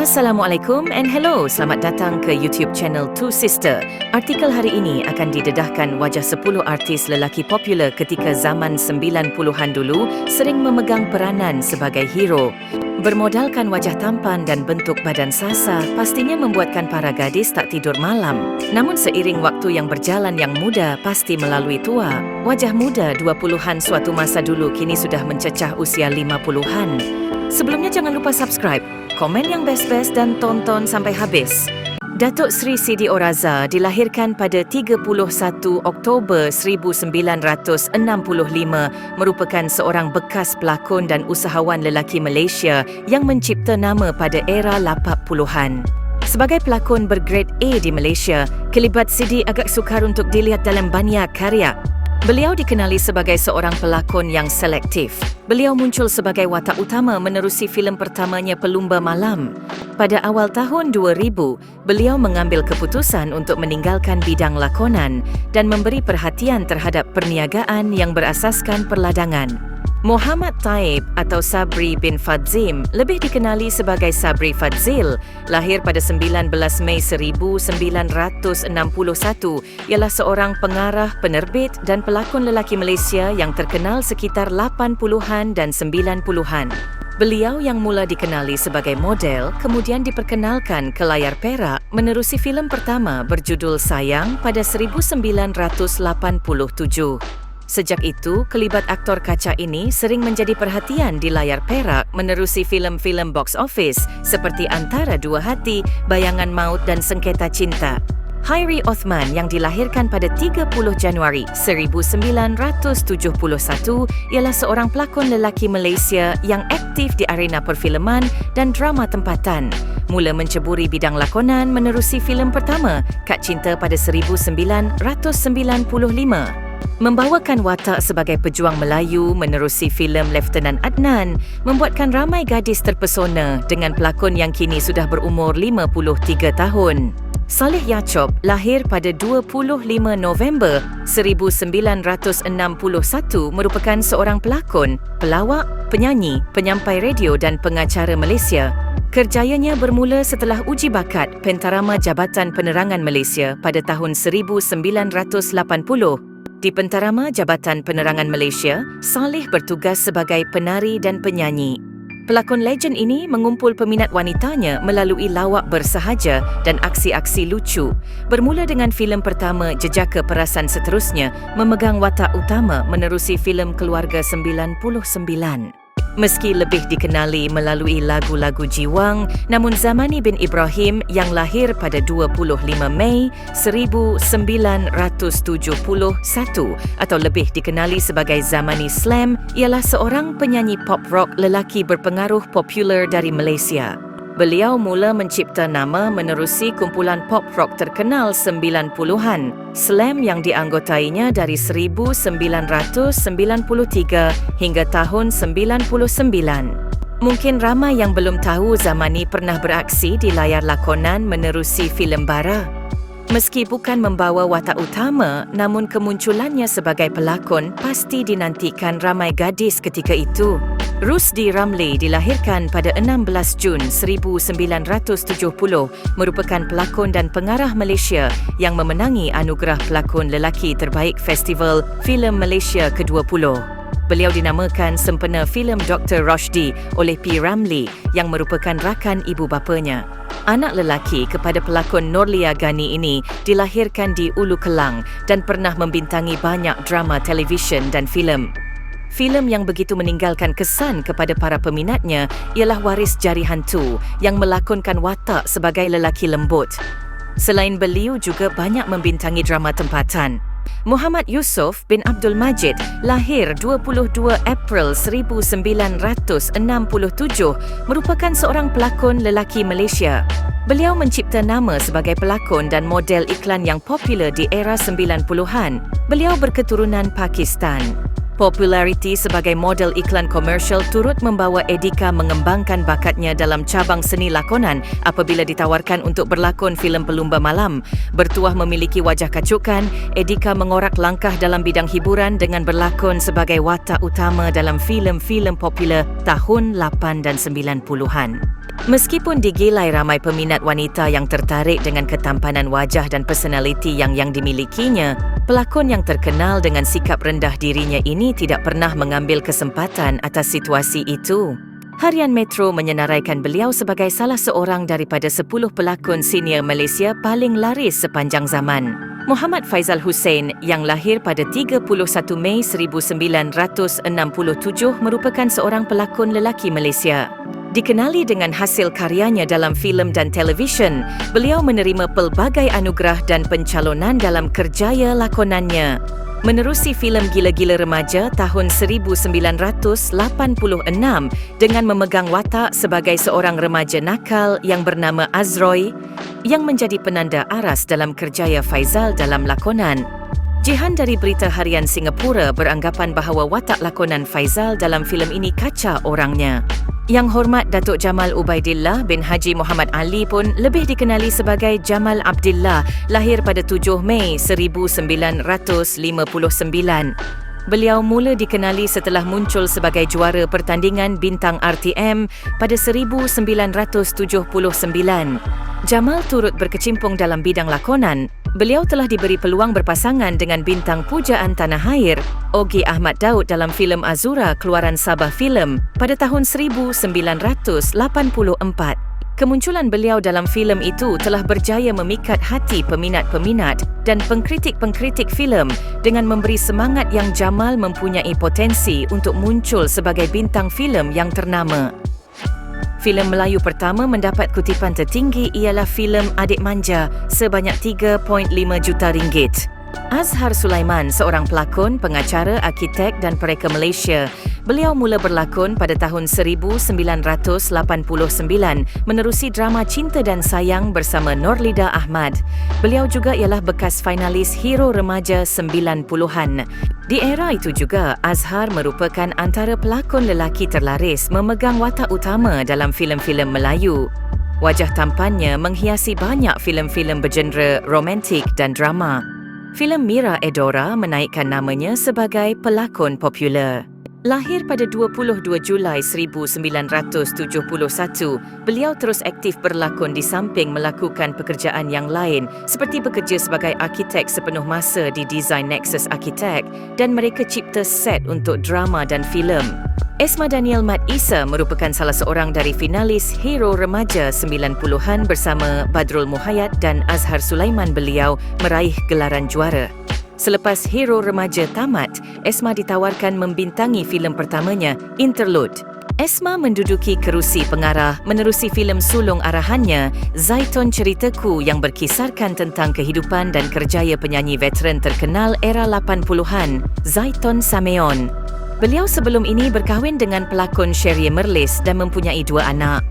Assalamualaikum and hello, selamat datang ke YouTube channel Two Sister. Artikel hari ini akan didedahkan wajah 10 artis lelaki popular ketika zaman 90-an dulu sering memegang peranan sebagai hero. Bermodalkan wajah tampan dan bentuk badan sasa, pastinya membuatkan para gadis tak tidur malam. Namun seiring waktu yang berjalan, yang muda pasti melalui tua. Wajah muda 20-an suatu masa dulu kini sudah mencecah usia 50-an. Sebelumnya jangan lupa subscribe, komen yang best-best dan tonton sampai habis. Datuk Sri Siti Oraza dilahirkan pada 31 Oktober 1965, merupakan seorang bekas pelakon dan usahawan lelaki Malaysia yang mencipta nama pada era 80-an. Sebagai pelakon bergrade A di Malaysia, kelibat Siti agak sukar untuk dilihat dalam banyak karya. Beliau dikenali sebagai seorang pelakon yang selektif. Beliau muncul sebagai watak utama menerusi filem pertamanya Pelumba Malam. Pada awal tahun 2000, beliau mengambil keputusan untuk meninggalkan bidang lakonan dan memberi perhatian terhadap perniagaan yang berasaskan perladangan. Muhammad Taib atau Sabri bin Fadzim, lebih dikenali sebagai Sabri Fadzil, lahir pada 19 Mei 1961, ialah seorang pengarah, penerbit dan pelakon lelaki Malaysia yang terkenal sekitar 80-an dan 90-an. Beliau yang mula dikenali sebagai model, kemudian diperkenalkan ke layar perak menerusi filem pertama berjudul Sayang pada 1987. Sejak itu, kelibat aktor kaca ini sering menjadi perhatian di layar perak menerusi filem-filem box office seperti Antara Dua Hati, Bayangan Maut dan Sengketa Cinta. Hairi Othman yang dilahirkan pada 30 Januari 1971 ialah seorang pelakon lelaki Malaysia yang aktif di arena perfilman dan drama tempatan. Mula menceburi bidang lakonan menerusi filem pertama, Kak Cinta pada 1995. Membawakan watak sebagai pejuang Melayu menerusi filem Lieutenant Adnan membuatkan ramai gadis terpesona dengan pelakon yang kini sudah berumur 53 tahun. Saleh Yaacob lahir pada 25 November 1961, merupakan seorang pelakon, pelawak, penyanyi, penyampai radio dan pengacara Malaysia. Kerjayanya bermula setelah uji bakat Pentarama Jabatan Penerangan Malaysia pada tahun 1980. Di Pentarama Jabatan Penerangan Malaysia, Saleh bertugas sebagai penari dan penyanyi. Pelakon legend ini mengumpul peminat wanitanya melalui lawak bersahaja dan aksi-aksi lucu. Bermula dengan filem pertama Jejaka Perasan, seterusnya memegang watak utama menerusi filem Keluarga 99. Meski lebih dikenali melalui lagu-lagu jiwang, namun Zamani bin Ibrahim yang lahir pada 25 Mei 1971 atau lebih dikenali sebagai Zamani Slam ialah seorang penyanyi pop rock lelaki berpengaruh popular dari Malaysia. Beliau mula mencipta nama menerusi kumpulan pop rock terkenal 90-an, Slam yang dianggotainya dari 1993 hingga tahun 99. Mungkin ramai yang belum tahu Zamani pernah beraksi di layar lakonan menerusi filem Bara. Meski bukan membawa watak utama, namun kemunculannya sebagai pelakon pasti dinantikan ramai gadis ketika itu. Rusdi Ramli dilahirkan pada 16 Jun 1970, merupakan pelakon dan pengarah Malaysia yang memenangi anugerah pelakon lelaki terbaik Festival Filem Malaysia ke-20. Beliau dinamakan sempena filem Dr. Roshdi oleh P. Ramli yang merupakan rakan ibu bapanya. Anak lelaki kepada pelakon Norlia Ghani ini dilahirkan di Ulu Kelang dan pernah membintangi banyak drama televisyen dan filem. Filem yang begitu meninggalkan kesan kepada para peminatnya ialah Waris Jari Hantu yang melakonkan watak sebagai lelaki lembut. Selain beliau juga banyak membintangi drama tempatan. Muhammad Yusof bin Abdul Majid lahir 22 April 1967, merupakan seorang pelakon lelaki Malaysia. Beliau mencipta nama sebagai pelakon dan model iklan yang popular di era 90-an. Beliau berketurunan Pakistan. Populariti sebagai model iklan komersial turut membawa Edika mengembangkan bakatnya dalam cabang seni lakonan apabila ditawarkan untuk berlakon filem Pelumba Malam. Bertuah memiliki wajah kacukan, Edika mengorak langkah dalam bidang hiburan dengan berlakon sebagai watak utama dalam filem-filem popular tahun 8 dan 90-an. Meskipun digilai ramai peminat wanita yang tertarik dengan ketampanan wajah dan personaliti yang dimilikinya, pelakon yang terkenal dengan sikap rendah dirinya ini tidak pernah mengambil kesempatan atas situasi itu. Harian Metro menyenaraikan beliau sebagai salah seorang daripada 10 pelakon senior Malaysia paling laris sepanjang zaman. Muhammad Faizal Hussein yang lahir pada 31 Mei 1967 merupakan seorang pelakon lelaki Malaysia. Dikenali dengan hasil karyanya dalam filem dan televisyen, beliau menerima pelbagai anugerah dan pencalonan dalam kerjaya lakonannya. Menerusi filem Gila-Gila Remaja tahun 1986 dengan memegang watak sebagai seorang remaja nakal yang bernama Azroy, yang menjadi penanda aras dalam kerjaya Faizal dalam lakonan. Jihan dari berita harian Singapura beranggapan bahawa watak lakonan Faizal dalam filem ini kacau orangnya. Yang Hormat Datuk Jamal Ubaidillah bin Haji Muhammad Ali pun lebih dikenali sebagai Jamal Abdillah, lahir pada 7 Mei 1959. Beliau mula dikenali setelah muncul sebagai juara pertandingan bintang RTM pada 1979. Jamal turut berkecimpung dalam bidang lakonan. Beliau telah diberi peluang berpasangan dengan bintang pujaan tanah air, Ogi Ahmad Daud dalam filem Azura keluaran Sabah Filem pada tahun 1984. Kemunculan beliau dalam filem itu telah berjaya memikat hati peminat-peminat dan pengkritik-pengkritik filem dengan memberi semangat yang Jamal mempunyai potensi untuk muncul sebagai bintang filem yang ternama. Filem Melayu pertama mendapat kutipan tertinggi ialah filem Adik Manja sebanyak 3.5 juta ringgit. Azhar Sulaiman, seorang pelakon, pengacara, arkitek dan pereka Malaysia. Beliau mula berlakon pada tahun 1989 menerusi drama Cinta dan Sayang bersama Nurlida Ahmad. Beliau juga ialah bekas finalis Hero Remaja 90-an. Di era itu juga, Azhar merupakan antara pelakon lelaki terlaris memegang watak utama dalam filem-filem Melayu. Wajah tampannya menghiasi banyak filem-filem bergenre romantik dan drama. Filem Mira Edora menaikkan namanya sebagai pelakon popular. Lahir pada 22 Julai 1971, beliau terus aktif berlakon di samping melakukan pekerjaan yang lain seperti bekerja sebagai arkitek sepenuh masa di Design Nexus Architect dan mereka cipta set untuk drama dan filem. Esma Daniel Mat Isa merupakan salah seorang dari finalis Hero Remaja 90-an bersama Badrul Muhayyad dan Azhar Sulaiman. Beliau meraih gelaran juara. Selepas Hero Remaja tamat, Esma ditawarkan membintangi filem pertamanya, Interlude. Esma menduduki kerusi pengarah menerusi filem sulung arahannya, Zaitun Ceritaku yang berkisarkan tentang kehidupan dan kerjaya penyanyi veteran terkenal era 80-an, Zaitun Sameon. Beliau sebelum ini berkahwin dengan pelakon Sherry Merlis dan mempunyai 2 anak.